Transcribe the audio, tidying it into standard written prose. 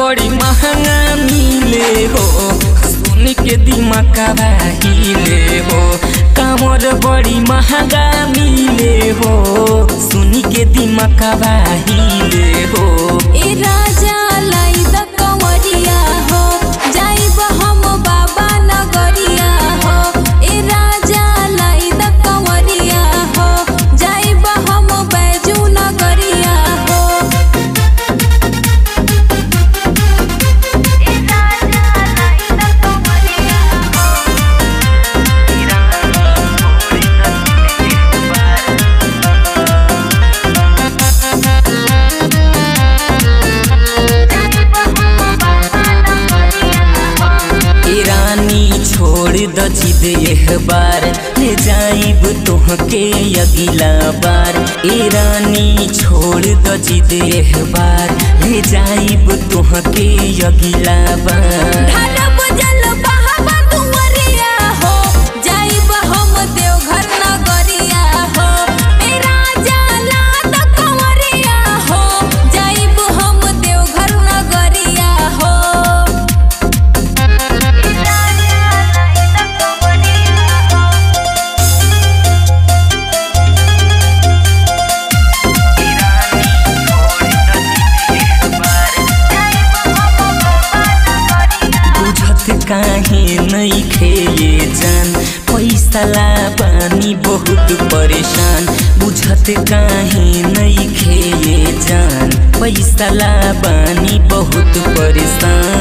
बड़ी महंगा मिले हो, सुन के दिमाग हिले हो। कामर बड़ी महंगा मिले हो, सुन के दिमाग हिले हो। ए राजा लाई द कंवरिया हो, जाइब हम बाबा नगरिया हो। ए राजा लाई द कंवरिया हो, जाइब हम बैजू नगरिया हो। ए राजा लाई द कंवरिया हो। छोड़ द जिद एक बार, ले जाइब तोहके अगिला बार। ए रानी छोड़ द जिद एक बार, ले जाइब तोहके अगिला बार। काहे नहीं खेले जान, पैसा ला पानी बहुत परेशान। बुझत काहे नहीं खेले जान, पैसा ला पानी बहुत परेशान।